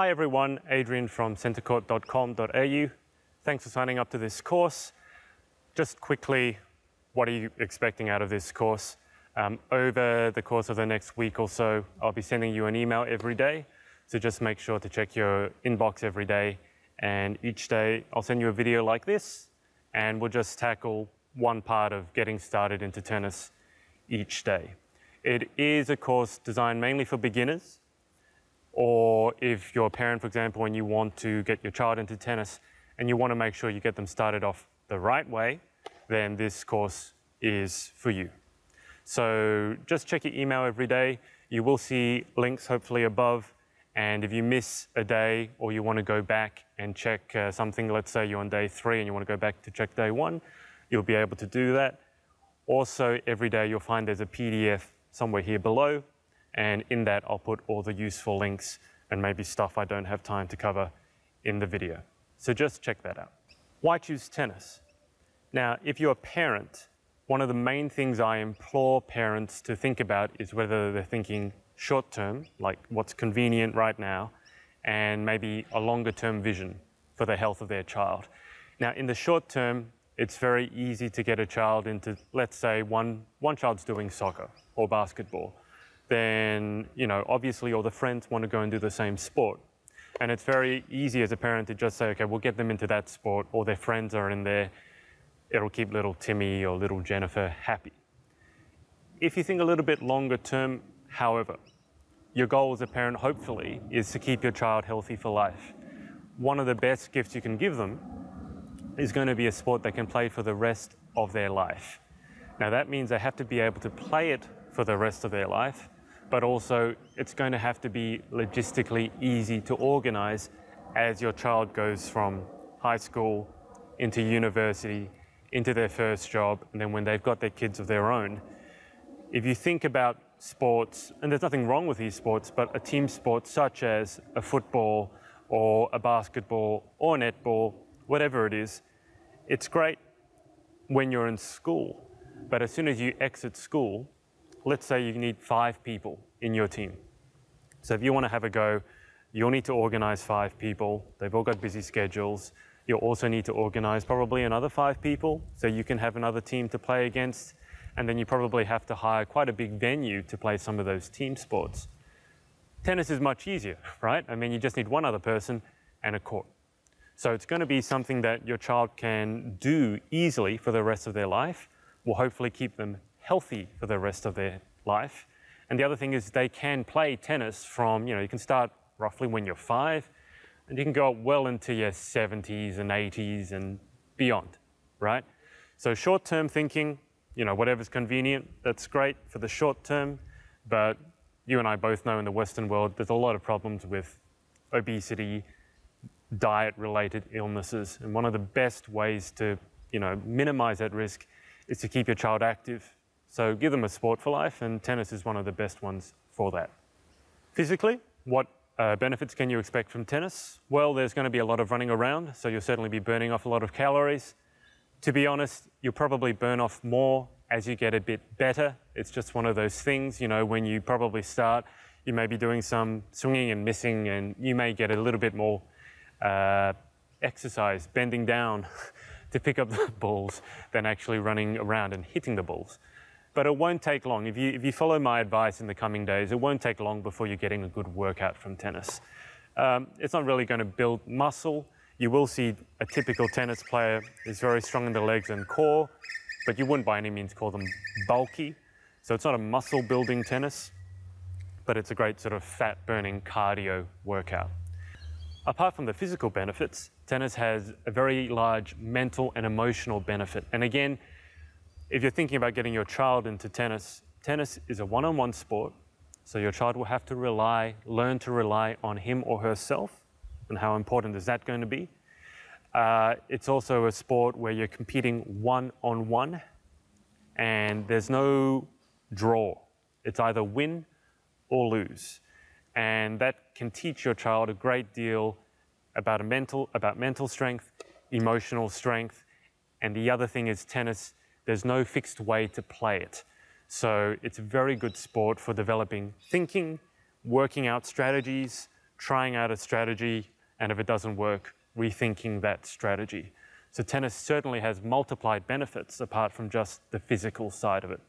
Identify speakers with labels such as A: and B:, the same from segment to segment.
A: Hi everyone, Adrian from centrecourt.com.au. Thanks for signing up to this course. Just quickly, what are you expecting out of this course? Over the course of the next week or so, I'll be sending you an email every day. So just make sure to check your inbox every day. And each day I'll send you a video like this, and we'll just tackle one part of getting started into tennis each day. It is a course designed mainly for beginners, or if you're a parent, for example, and you want to get your child into tennis and you want to make sure you get them started off the right way, then this course is for you. So just check your email every day. You will see links hopefully above. And if you miss a day or you want to go back and check something, let's say you're on day 3 and you want to go back to check day 1, you'll be able to do that. Also, every day you'll find there's a PDF somewhere here below. And in that, I'll put all the useful links and maybe stuff I don't have time to cover in the video. So just check that out. Why choose tennis? Now, if you're a parent, one of the main things I implore parents to think about is whether they're thinking short term, like what's convenient right now, and maybe a longer term vision for the health of their child. Now, in the short term, it's very easy to get a child into, let's say one child's doing soccer or basketball. Then, obviously all the friends want to go and do the same sport. And it's very easy as a parent to just say, okay, we'll get them into that sport, or their friends are in there. It'll keep little Timmy or little Jennifer happy. If you think a little bit longer term, however, your goal as a parent, hopefully, is to keep your child healthy for life. One of the best gifts you can give them is going to be a sport they can play for the rest of their life. Now that means they have to be able to play it for the rest of their life, but also it's going to have to be logistically easy to organize as your child goes from high school into university, into their first job, and then when they've got their kids of their own. If you think about sports, and there's nothing wrong with these sports, but a team sport such as a football or a basketball or netball, whatever it is, it's great when you're in school. But as soon as you exit school, let's say you need 5 people in your team. So if you want to have a go, you'll need to organize 5 people. They've all got busy schedules. You'll also need to organize probably another 5 people so you can have another team to play against. And then you probably have to hire quite a big venue to play some of those team sports. Tennis is much easier, right? I mean, you just need one other person and a court. So it's going to be something that your child can do easily for the rest of their life, will hopefully keep them healthy for the rest of their life. And the other thing is they can play tennis from, you can start roughly when you're 5, and you can go well into your 70s and 80s and beyond, right? So short-term thinking, whatever's convenient, that's great for the short term, but you and I both know in the Western world, there's a lot of problems with obesity, diet-related illnesses, and one of the best ways to, minimize that risk is to keep your child active. So give them a sport for life, and tennis is one of the best ones for that. Physically, what benefits can you expect from tennis? Well, there's going to be a lot of running around, so you'll certainly be burning off a lot of calories. To be honest, you'll probably burn off more as you get a bit better. It's just one of those things, when you probably start, you may be doing some swinging and missing, and you may get a little bit more exercise, bending down to pick up the balls than actually running around and hitting the balls. But it won't take long. If you follow my advice in the coming days, it won't take long before you're getting a good workout from tennis. It's not really going to build muscle. You will see a typical tennis player is very strong in the legs and core, but you wouldn't by any means call them bulky. So it's not a muscle building tennis, but it's a great sort of fat burning cardio workout. Apart from the physical benefits, tennis has a very large mental and emotional benefit. And again, if you're thinking about getting your child into tennis, tennis is a one-on-one sport, so your child will have to learn to rely on him or herself, and how important is that going to be? It's also a sport where you're competing one-on-one, and there's no draw. It's either win or lose. And that can teach your child a great deal about mental strength, emotional strength, and the other thing is tennis, there's no fixed way to play it. So it's a very good sport for developing thinking, working out strategies, trying out a strategy, and if it doesn't work, rethinking that strategy. So tennis certainly has multiplied benefits apart from just the physical side of it.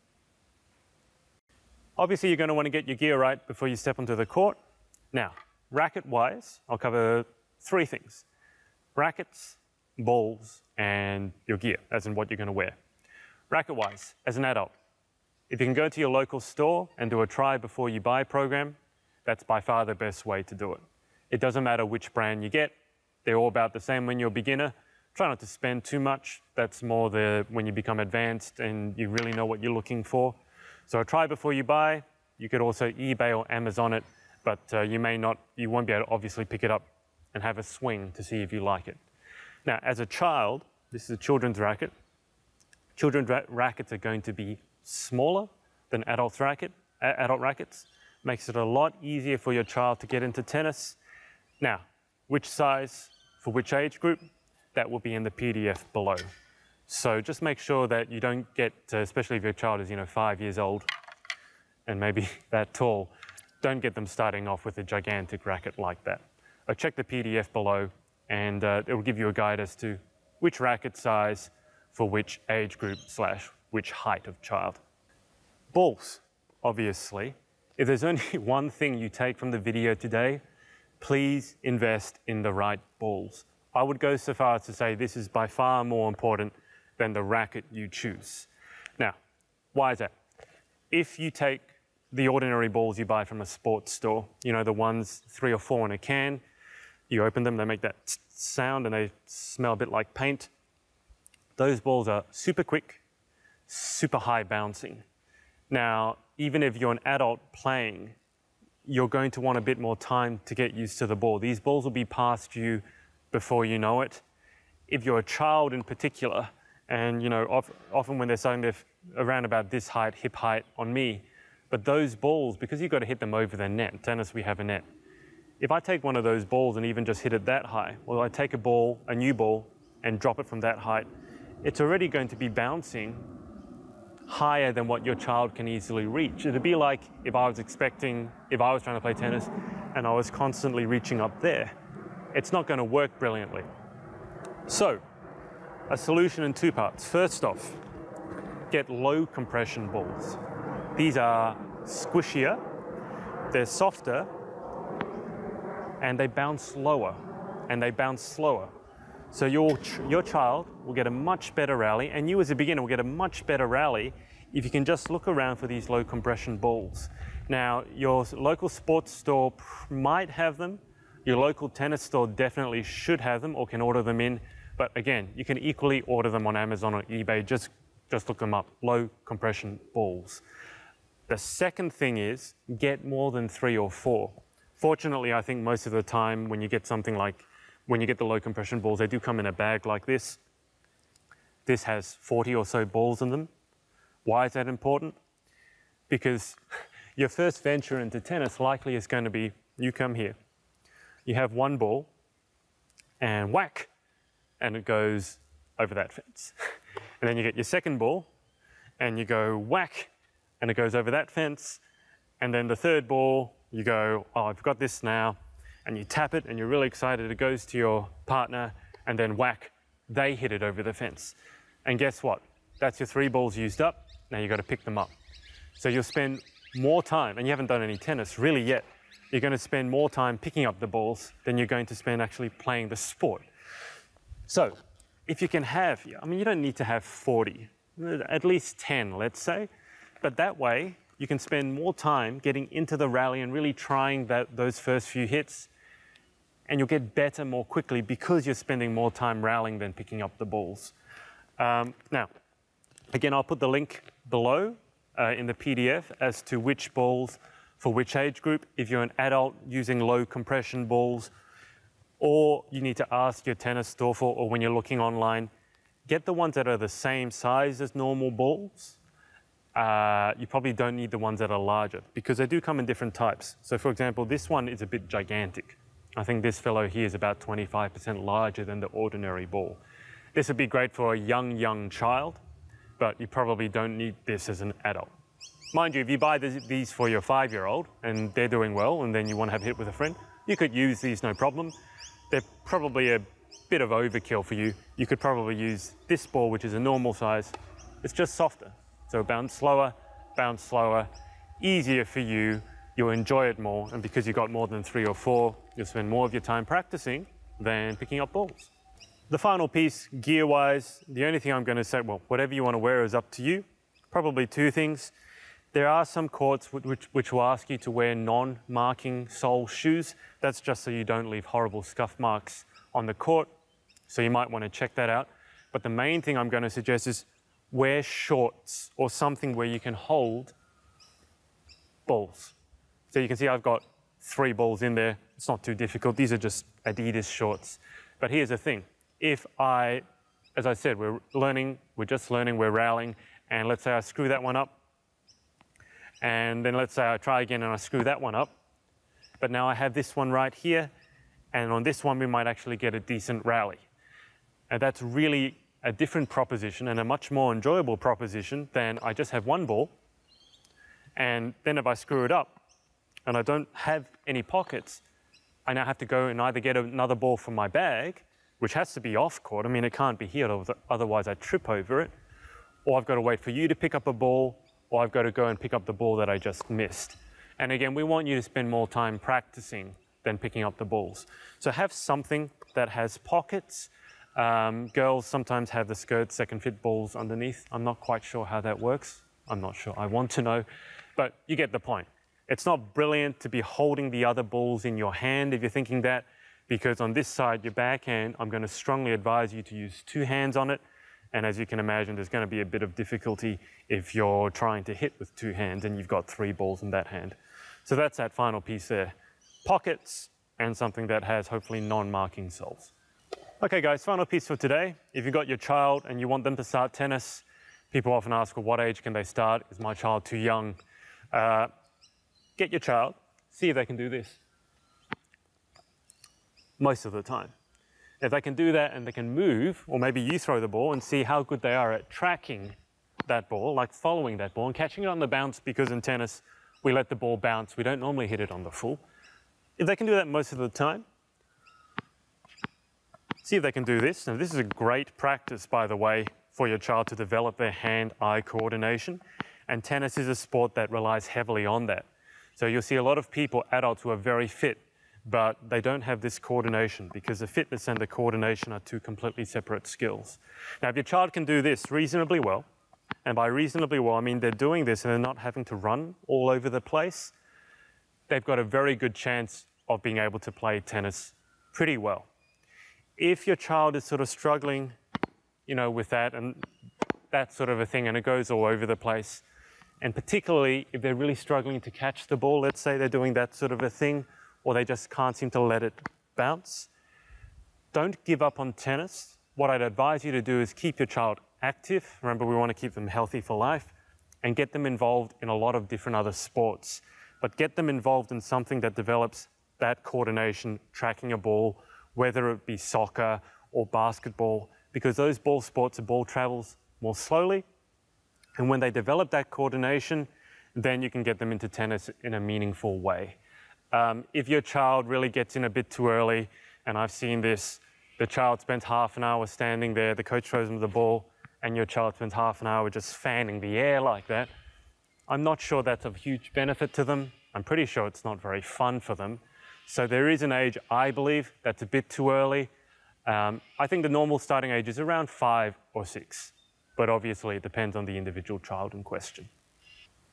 A: Obviously, you're going to want to get your gear right before you step onto the court. Now, racket-wise, I'll cover 3 things: rackets, balls, and your gear, as in what you're going to wear. Racket-wise, as an adult, if you can go to your local store and do a try before you buy program, that's by far the best way to do it. It doesn't matter which brand you get. They're all about the same when you're a beginner. Try not to spend too much. That's more when you become advanced and you really know what you're looking for. So try before you buy. You could also eBay or Amazon it, but you won't be able to obviously pick it up and have a swing to see if you like it. Now, as a child, this is a children's racket. Children's rackets are going to be smaller than adult rackets. Makes it a lot easier for your child to get into tennis. Now, which size for which age group? That will be in the PDF below. So just make sure that you don't get, especially if your child is 5 years old and maybe that tall, don't get them starting off with a gigantic racket like that. Check the PDF below, and it will give you a guide as to which racket size for which age group / which height of child. Balls, obviously. If there's only one thing you take from the video today, please invest in the right balls. I would go so far as to say this is by far more important than the racket you choose. Now, why is that? If you take the ordinary balls you buy from a sports store, the ones 3 or 4 in a can, you open them, they make that sound and they smell a bit like paint. Those balls are super quick, super high bouncing. Now, even if you're an adult playing, you're going to want a bit more time to get used to the ball. These balls will be past you before you know it. If you're a child in particular, and often when they're starting, they're around about this height, hip height on me, but those balls, because you've got to hit them over the net, in tennis we have a net. If I take one of those balls and even just hit it that high, or I take a new ball, and drop it from that height, it's already going to be bouncing higher than what your child can easily reach. It'd be like if I was trying to play tennis and I was constantly reaching up there. It's not going to work brilliantly. So, a solution in 2 parts. First off, get low compression balls. These are squishier, they're softer, and they bounce lower, and they bounce slower. So your child will get a much better rally, and you as a beginner will get a much better rally if you can just look around for these low compression balls. Now, your local sports store might have them. Your local tennis store definitely should have them or can order them in. But again, you can equally order them on Amazon or eBay. Just look them up, low compression balls. The second thing is get more than 3 or 4. Fortunately, I think most of the time when you get when you get the low compression balls, they do come in a bag like this. This has 40 or so balls in them. Why is that important? Because your first venture into tennis likely is going to be, you come here, you have one ball, and whack, and it goes over that fence. And then you get your second ball, and you go whack, and it goes over that fence. And then the third ball, you go, oh, I've got this now, and you tap it, and you're really excited. It goes to your partner, and then whack, they hit it over the fence. And guess what? That's your 3 balls used up. Now you've got to pick them up. So you'll spend more time, and you haven't done any tennis really yet. You're going to spend more time picking up the balls than you're going to spend actually playing the sport. So if you can have, you don't need to have 40, at least 10, let's say. But that way, you can spend more time getting into the rally and really trying those first few hits. And you'll get better more quickly because you're spending more time rallying than picking up the balls. Now, again, I'll put the link below in the PDF as to which balls for which age group. If you're an adult using low compression balls, or you need to ask your tennis store for, or when you're looking online, get the ones that are the same size as normal balls. You probably don't need the ones that are larger because they do come in different types. So for example, this one is a bit gigantic. I think this fellow here is about 25% larger than the ordinary ball. This would be great for a young child, but you probably don't need this as an adult. Mind you, if you buy these for your 5-year-old and they're doing well and then you want to have a hit with a friend, You could use these no problem. They're probably a bit of overkill for you. You could probably use this ball, which is a normal size. It's just softer. So bounce slower, easier for you. You'll enjoy it more. And because you've got more than 3 or 4, you'll spend more of your time practicing than picking up balls. The final piece, gear-wise, the only thing I'm going to say, well, whatever you want to wear is up to you. Probably 2 things. There are some courts which will ask you to wear non-marking sole shoes. That's just so you don't leave horrible scuff marks on the court. So you might want to check that out. But the main thing I'm going to suggest is wear shorts or something where you can hold balls. So you can see I've got 3 balls in there. It's not too difficult. These are just Adidas shorts. But here's the thing. If as I said, we're just learning, we're rallying, and let's say I screw that one up, and then let's say I try again and I screw that one up, but now I have this one right here, and on this one we might actually get a decent rally. And that's really a different proposition and a much more enjoyable proposition than I just have 1 ball, and then if I screw it up and I don't have any pockets, I now have to go and either get another ball from my bag, which has to be off court. I mean, it can't be here, otherwise I trip over it, or I've got to wait for you to pick up a ball, or I've got to go and pick up the ball that I just missed. And again, we want you to spend more time practicing than picking up the balls. So have something that has pockets. Girls sometimes have the skirts that can fit balls underneath. I'm not quite sure how that works. I'm not sure. I want to know, but you get the point. It's not brilliant to be holding the other balls in your hand if you're thinking that, because on this side, your backhand, I'm going to strongly advise you to use 2 hands on it. And as you can imagine, there's going to be a bit of difficulty if you're trying to hit with 2 hands and you've got 3 balls in that hand. So that's that final piece there. Pockets and something that has hopefully non-marking soles. Okay guys, final piece for today. If you've got your child and you want them to start tennis, people often ask, well, what age can they start? Is my child too young? Get your child, see if they can do this. Most of the time. If they can do that and they can move, or maybe you throw the ball and see how good they are at tracking that ball, like following that ball and catching it on the bounce, because in tennis, we let the ball bounce. We don't normally hit it on the full. If they can do that most of the time, see if they can do this. Now, this is a great practice, by the way, for your child to develop their hand-eye coordination. And tennis is a sport that relies heavily on that. So you'll see a lot of people, adults, who are very fit, but they don't have this coordination because the fitness and the coordination are 2 completely separate skills. Now, if your child can do this reasonably well, and by reasonably well, I mean they're doing this and they're not having to run all over the place, they've got a very good chance of being able to play tennis pretty well. If your child is sort of struggling, you know, with that and that sort of a thing, and it goes all over the place, and particularly if they're really struggling to catch the ball, let's say they're doing that sort of a thing, or they just can't seem to let it bounce, don't give up on tennis. What I'd advise you to do is keep your child active. Remember, we want to keep them healthy for life, and get them involved in a lot of different other sports. But get them involved in something that develops that coordination, tracking a ball, whether it be soccer or basketball, because those ball sports, the ball travels more slowly. And when they develop that coordination, then you can get them into tennis in a meaningful way. If your child really gets in a bit too early, and I've seen this, the child spends half an hour standing there, the coach throws them the ball, and your child spends half an hour just fanning the air like that, I'm not sure that's of huge benefit to them. I'm pretty sure it's not very fun for them. So there is an age, I believe, that's a bit too early. I think the normal starting age is around 5 or 6, but obviously it depends on the individual child in question.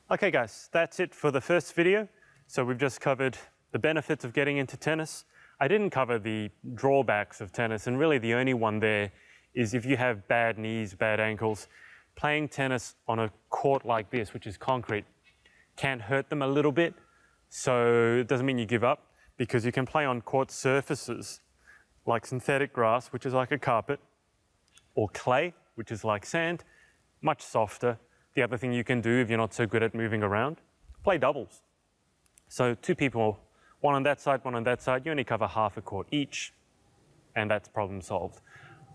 A: Okay guys, that's it for the first video. So we've just covered the benefits of getting into tennis. I didn't cover the drawbacks of tennis, and really the only one there is if you have bad knees, bad ankles, playing tennis on a court like this, which is concrete, can hurt them a little bit. So it doesn't mean you give up, because you can play on court surfaces like synthetic grass, which is like a carpet, or clay, which is like sand, much softer. The other thing you can do if you're not so good at moving around, play doubles. So 2 people, one on that side, one on that side, you only cover half a court each, and that's problem solved.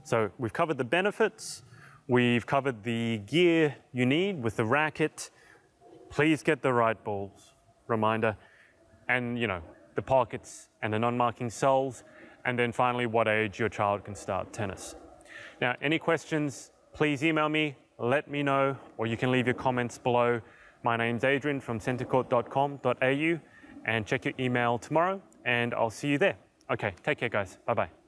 A: So we've covered the benefits, we've covered the gear you need with the racket. Please get the right balls, reminder. And you know, the pockets and the non-marking soles, and then finally what age your child can start tennis. Now, any questions, please email me, let me know, or you can leave your comments below. My name's Adrian from centrecourt.com.au, and check your email tomorrow, and I'll see you there. Okay, take care guys, bye-bye.